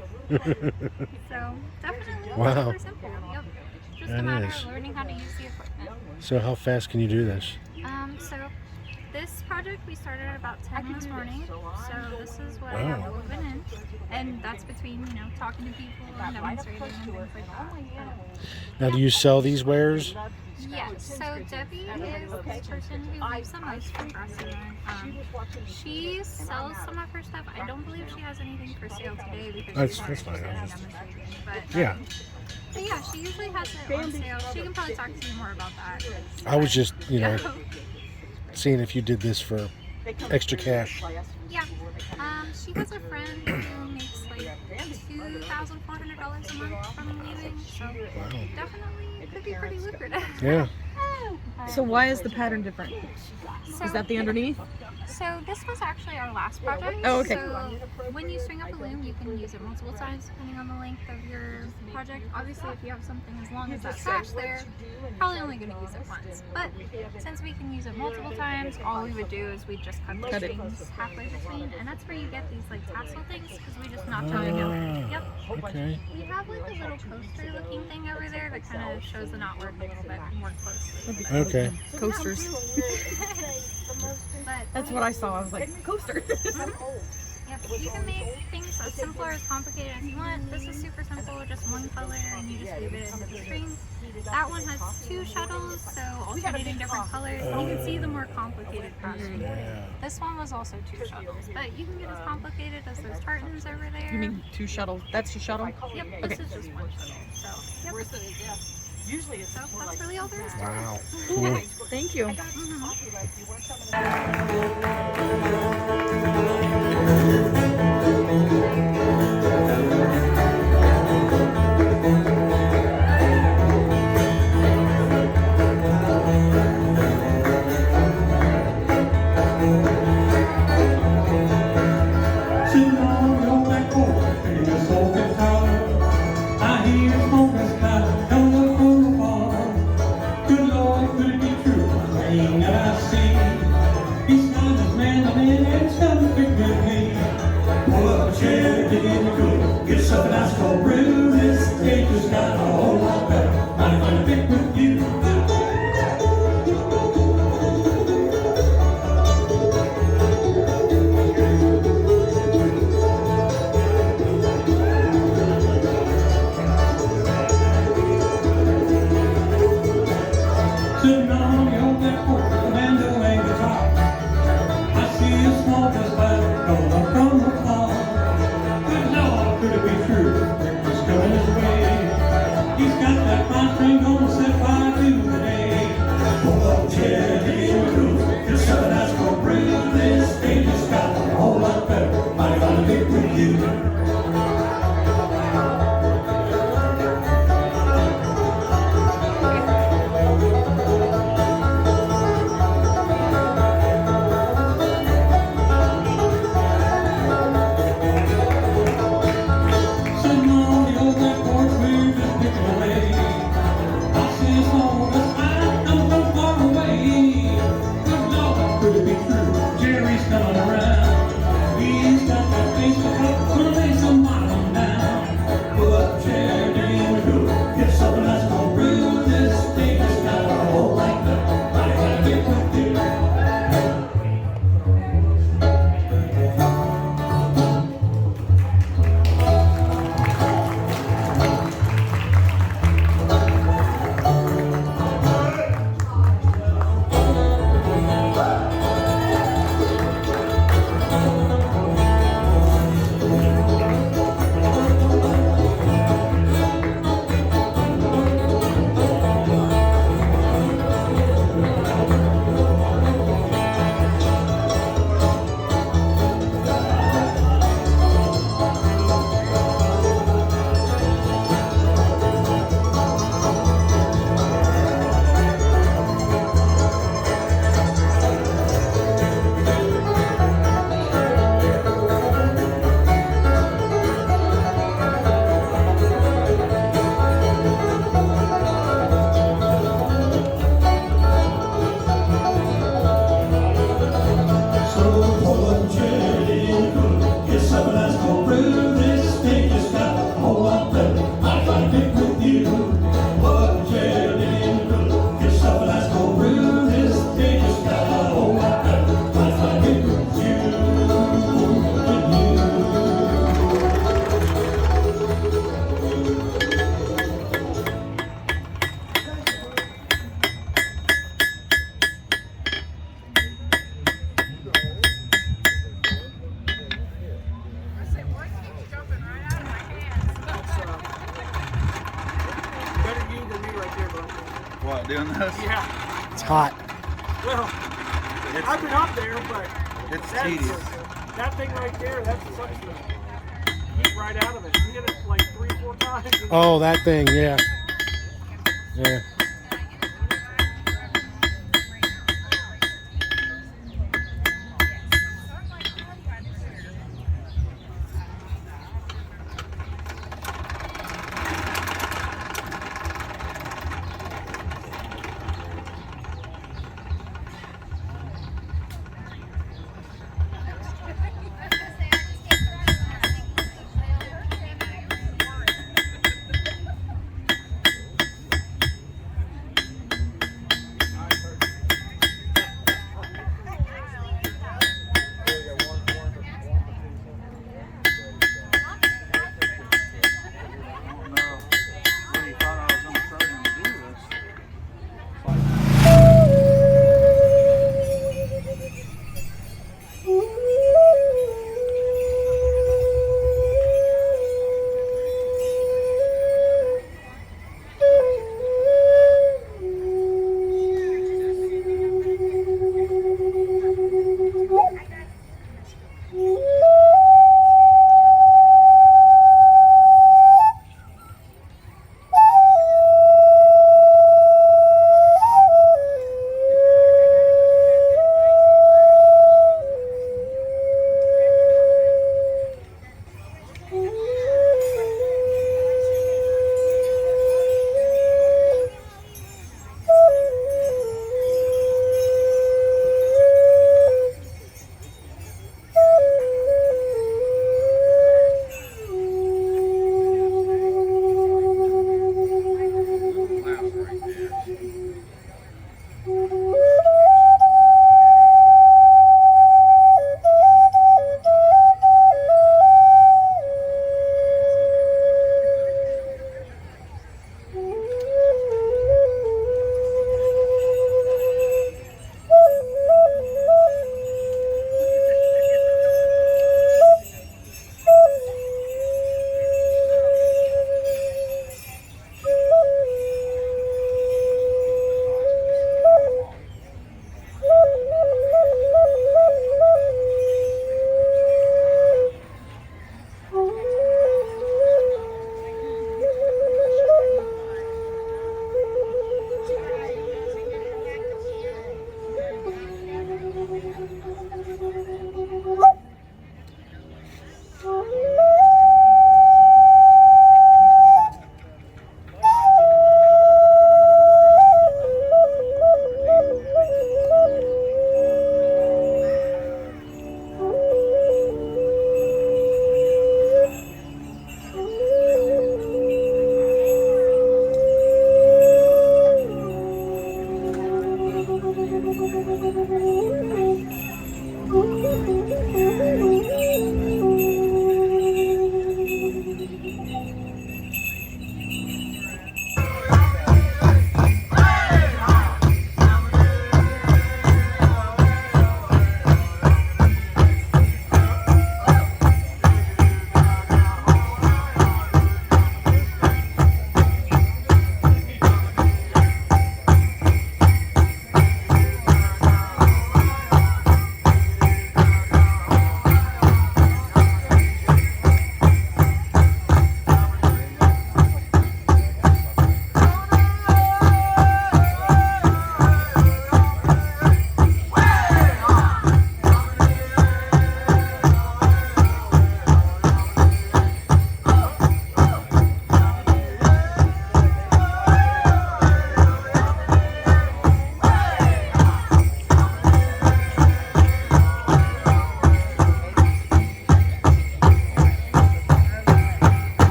So definitely Wow. super simple. Yep. Just That a matter is. of learning how to use the equipment. So how fast can you do this? So this project we started at about 10 this morning. So this is what I Wow. have open in. And that's between, you know, talking to people and demonstrating and things like that. Now, do you sell these wares? Yes, so Debbie is this person who leaves the most for Scursive. She sells some of her stuff. I don't believe she has anything for sale today because she's That's fine. demonstrating. But, Yeah. But yeah, she usually has it on sale. She can probably talk to you more about that. I was just, seeing if you did this for extra cash. Yeah. She has a friend who makes like $2,400 a month from weaving, so definitely it could be pretty lucrative. Yeah. So why is the pattern different? So, Is that the underneath? So this was actually our last project. Oh, okay. So when you string up a loom, you can use it multiple times depending on the length of your project. Obviously, if you have something as long as that sash there, probably only going to use it once. But since we can use it multiple times, all we would do is we just cut the strings halfway between, and that's where you get these like tassel things because we just knot them together. Yep. Okay. We have like a little coaster-looking thing over there that kind of shows the knot work a little bit more closely. Okay. Coasters. But That's what I saw. I was like, coaster. Yep, you can make things as simple or as complicated as you want. This is super simple, just one color, and you just weave it into the strings. That one has 2 shuttles, so alternating different colors. You can see the more complicated pattern. This one was also 2 shuttles, but you can get as complicated as those tartans over there. You mean 2 shuttle? That's 2 shuttle? Yep, this is just 1 shuttle. So, yep. Usually it's So that's really all there is to it. Wow. Cool. Thank you. Sitting on your back porch in your smoking car, I hear smoker's cloud coming up from the bar. Good Lord, could it be true? One thing that I see, he's kind of man I'm in and something with me. Pull up a chair, dig in the cooler, get yourself a nice cold brew. This day just got a whole lot better. I'm gonna pick with you. Sitting on your back porch, Amanda. doing this? Yeah. It's hot. Well, I've been up there, but it's that's, tedious. That thing right there, that's such the heat right out of it. You hit it like 3 or 4 times. Oh, that thing, yeah. Yeah.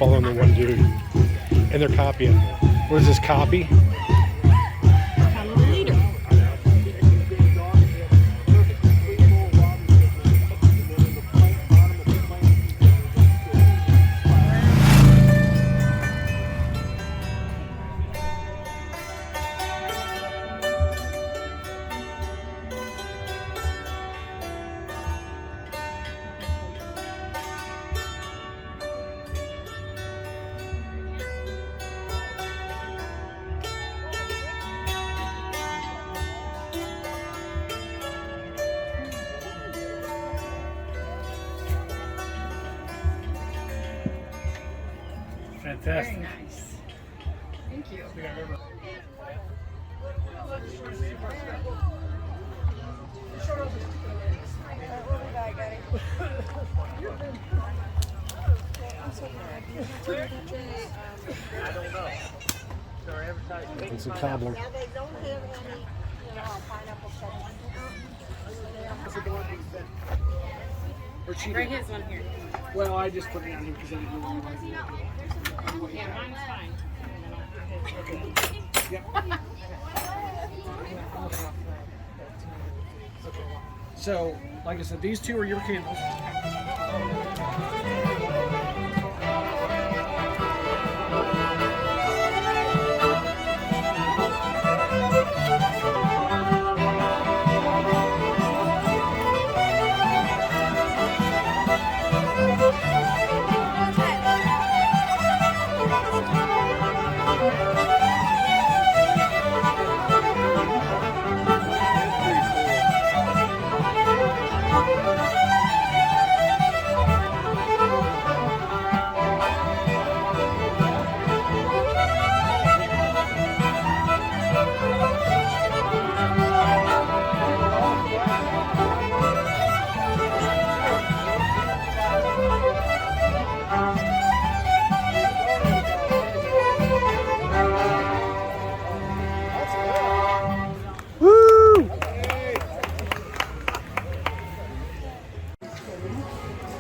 following the one dude, and they're copying. What is this, copy? Fantastic. Very nice. Thank you. I don't know. They're advertising. It's a cobbler. Now they don't have any, pineapple Right here's one here. Well, I just put it on here because I didn't know what Yeah, mine's fine. So, like I said, these two are your candles.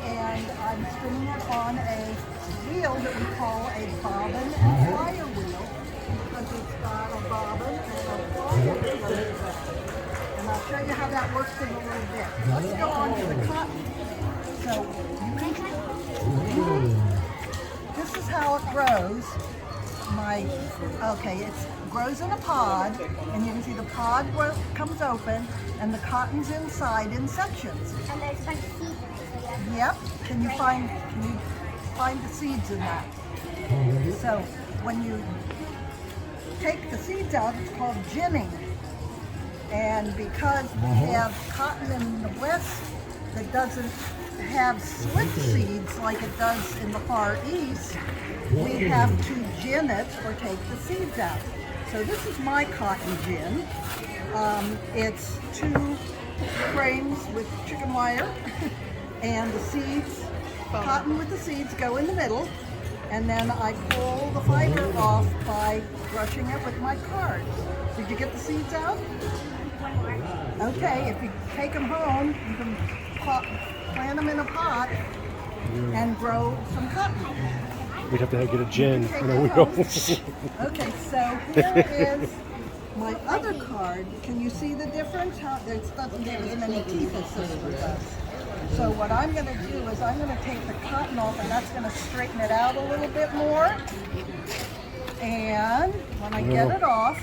And I'm spinning it on a wheel that we call a bobbin and wire wheel because it's got a bobbin and a wire wheel. And I'll show you how that works in a little bit. Let's go on to the cotton. So this is how it grows. Okay, it grows in a pod, and you can see the pod comes open, and the cotton's inside in sections. And there's a bunch of seeds in it. Yep. Can you find the seeds in that? So when you take the seeds out, it's called ginning. And because we have cotton in the West that doesn't have split seeds like it does in the Far East, we have to gin it or take the seeds out. So this is my cotton gin. It's 2 frames with chicken wire and the seeds, cotton with the seeds go in the middle, and then I pull the fiber off by brushing it with my cards. Did you get the seeds out? Okay, if you take them home, you can plant them in a pot and grow some cotton. We'd have to get a gin and a wheel. Okay, so here is my other card. Can you see the difference? It doesn't have as many teeth as this one does. So what I'm going to do is I'm going to take the cotton off, and that's going to straighten it out a little bit more. And when I get it off,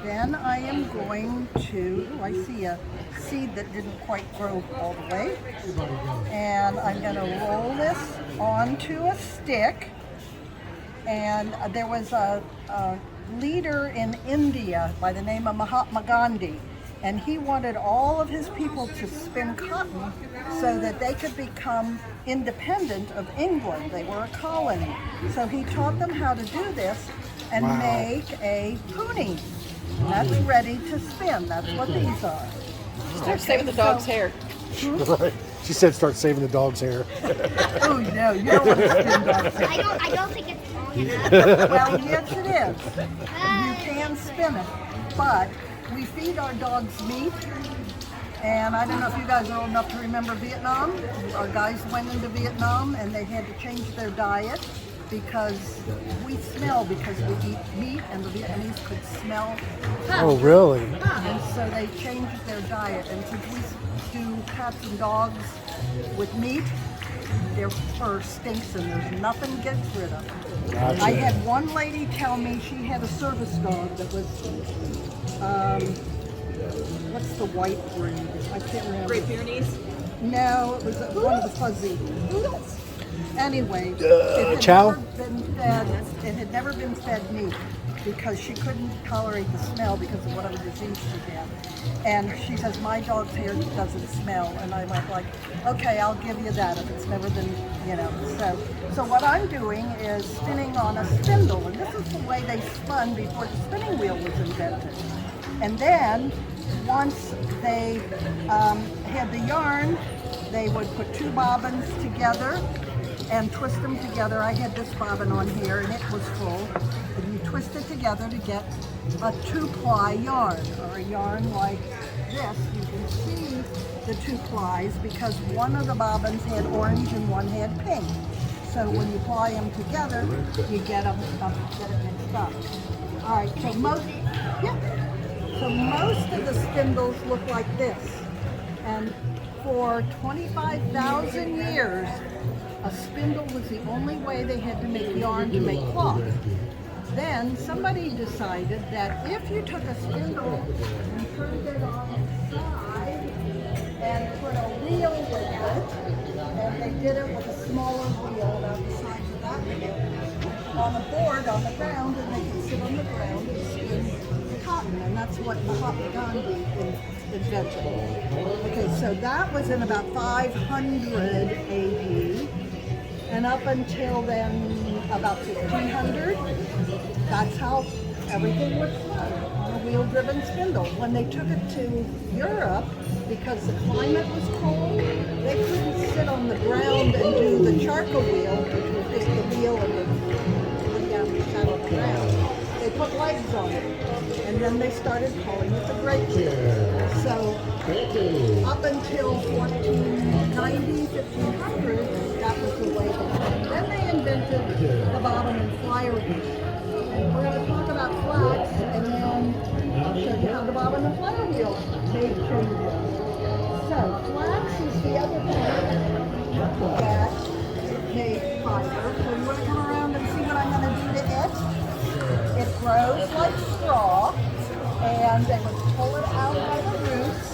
then I am going to, I see a seed that didn't quite grow all the way. And I'm going to roll this onto a stick. And there was a leader in India by the name of Mahatma Gandhi, and he wanted all of his people to spin cotton so that they could become independent of England. They were a colony. So he taught them how to do this and make a pony. That's ready to spin. That's what these are. Start saving the dog's hair. Right. She said start saving the dog's hair. Oh no, you don't want to spin dog's hair. I don't think it's long enough. Well, yes it is. You can spin it, but we feed our dogs meat. And I don't know if you guys are old enough to remember Vietnam. Our guys went into Vietnam and they had to change their diet. because we smell because we eat meat, and the Vietnamese could smell pasture. Oh, really? And so they changed their diet. And since we do cats and dogs with meat, their fur stinks and there's nothing gets rid of it. Gotcha. I had one lady tell me she had a service dog that was, what's the white breed? I can't remember. Great Pyrenees? No, it was one of the fuzzy poodles. Anyway, Chow? it had never been fed meat because she couldn't tolerate the smell because of whatever disease she had. And she says, my dog's hair doesn't smell. And I went like, okay, I'll give you that if it's never been, you know. So what I'm doing is spinning on a spindle. And this is the way they spun before the spinning wheel was invented. And then once they had the yarn, they would put two bobbins together and twist them together. I had this bobbin on here and it was full. And you twist it together to get a 2-ply yarn, or a yarn like this. You can see the 2 plies because one of the bobbins had orange and one had pink. So when you ply them together, you get it mixed up. All right, so most of the spindles look like this. And for 25,000 years, a spindle was the only way they had to make yarn to make cloth. Then somebody decided that if you took a spindle and turned it on its side and put a wheel with it, and they did it with a smaller wheel about the size of that wheel, on a board on the ground, and they could sit on the ground and spin cotton, and that's what Mahatma Gandhi invented. Okay, so that was in about 500 AD. And up until then, about 1500, that's how everything was done, on a wheel-driven spindle. When they took it to Europe, because the climate was cold, they couldn't sit on the ground and do the charcoal wheel, which was just the wheel and the down the side of the ground. They put legs on it, and then they started calling it the great wheel. So up until 1490, 1500, that was the way they did it. Then they invented the bottom and flyer wheel. And we're going to talk about flax, and then I'll show you how the bobbin and flyer wheel made changes. So flax is the other part that made fiber. So you want to come around and see what I'm going to do to it? It grows like straw, and they would pull it out by the roots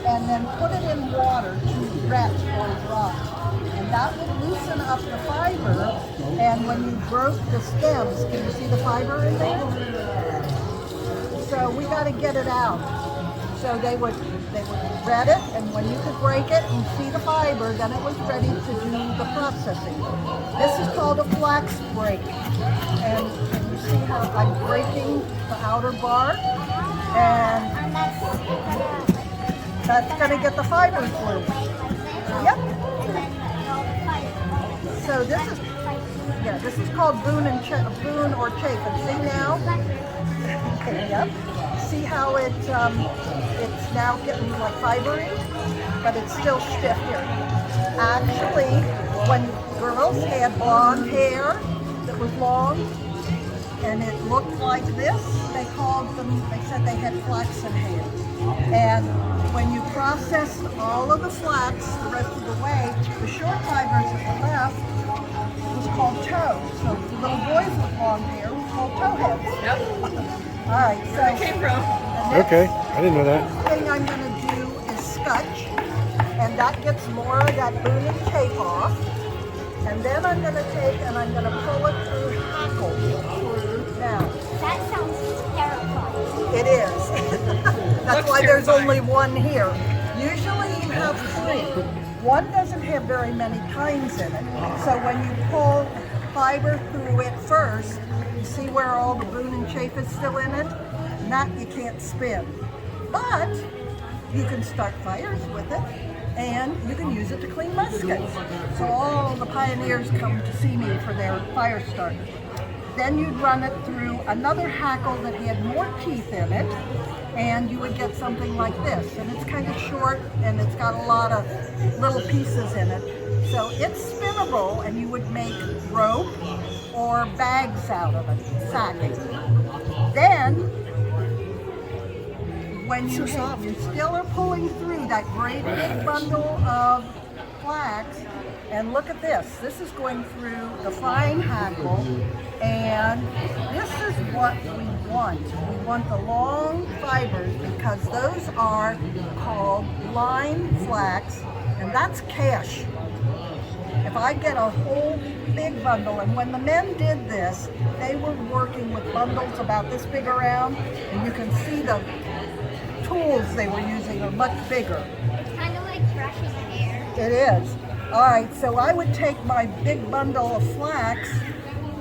and then put it in water to wet or dry. And that would loosen up the fiber, and when you broke the stems, can you see the fiber in there? So we got to get it out. So they would red it, and when you could break it and see the fiber, then it was ready to do the processing. This is called a flax break. And you see how I'm breaking the outer bark, and that's going to get the fibers loose. Yep. So this is called boon or chafe. And see now? Okay, yep. See how it's now getting like fibery, but it's still stiff here. Actually, when girls had blonde hair that was long and it looked like this, they said they had flaxen hair. And when you processed all of the flax the rest of the way, the short fibers at the left was called toe. So the little boys with long hair was called toe heads. Yep. All right, so where it came from. Okay, I didn't know that. The thing I'm going to do is scutch, and that gets more of that boon and chafe off. And then I'm going to take and I'm going to pull it through hackle now. That sounds terrifying. It is. That's why there's only one here. Usually you have 3. One doesn't have very many tines in it. So when you pull fiber through it first, you see where all the boon and chafe is still in it? And that you can't spin. But you can start fires with it, and you can use it to clean muskets. So all the pioneers come to see me for their fire starters. Then you'd run it through another hackle that had more teeth in it, and you would get something like this. And it's kind of short, and it's got a lot of little pieces in it. So it's spinnable, and you would make rope, or bags out of it, sacking. Then, when you still are pulling through that great big bundle of flax, and look at this. This is going through the fine hackle, and this is what we want. We want the long fibers because those are called line flax, and that's cash. If I get a whole big bundle, and when the men did this, they were working with bundles about this big around, and you can see the tools they were using are much bigger. It's kind of like brushing hair. It is. All right, so I would take my big bundle of flax,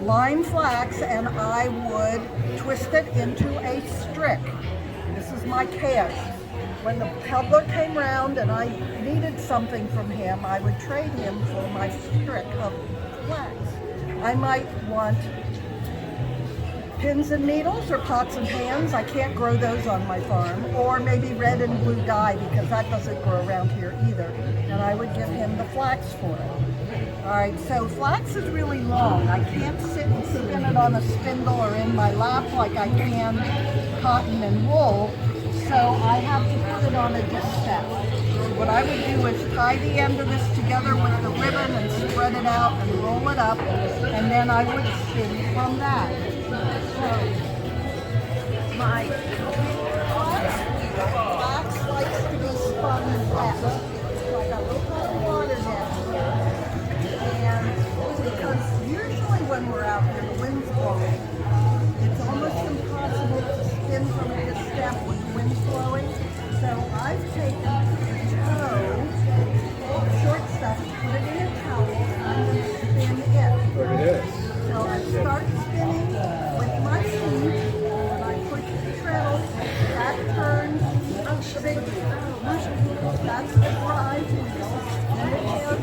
line flax, and I would twist it into a strick. This is my cash. When the peddler came round and I needed something from him, I would trade him for my strick of flax. I might want pins and needles or pots and pans. I can't grow those on my farm. Or maybe red and blue dye because that doesn't grow around here either. And I would give him the flax for it. All right, so flax is really long. I can't sit and spin it on a spindle or in my lap like I can cotton and wool. So I have to put it on a distaff. What I would do is tie the end of this together with the ribbon and spread it out and roll it up, and then I would spin from that. So my flax likes to be spun wet. So I got a little bit of water down here, and because usually when we're out here, the wind's blowing. It's almost impossible to spin from a distaff with the wind blowing. So I've taken the toe, the short stuff, put it in a towel, and I'm going to spin it. There it is. So I start spinning with my feet, and I push the treadle, that turns the big wheel. That's the drive wheel. And it has a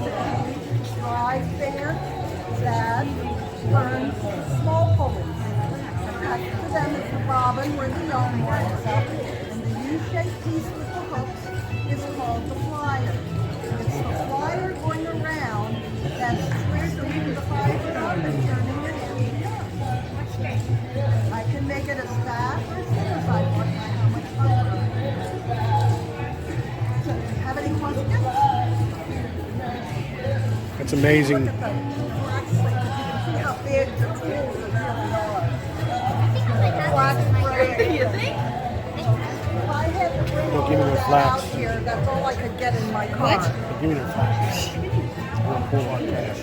drive there that turns the small pulleys. Attached to them is the bobbin where the yarn winds up, and the U-shaped piece with the hooks is called the flyer. It's the flyer going around that's twisting the fiber up and turning it into yarn. I can make it as fast or as thin as I want by how much fiber. So, do you have any questions? That's amazing. Look at the flax thing, because you can see how big the tools really are. You think? If I had to bring Don't all give me of no that flax. out here, that's all I could get in my car. Give me the flash. I'm gonna pull our cash.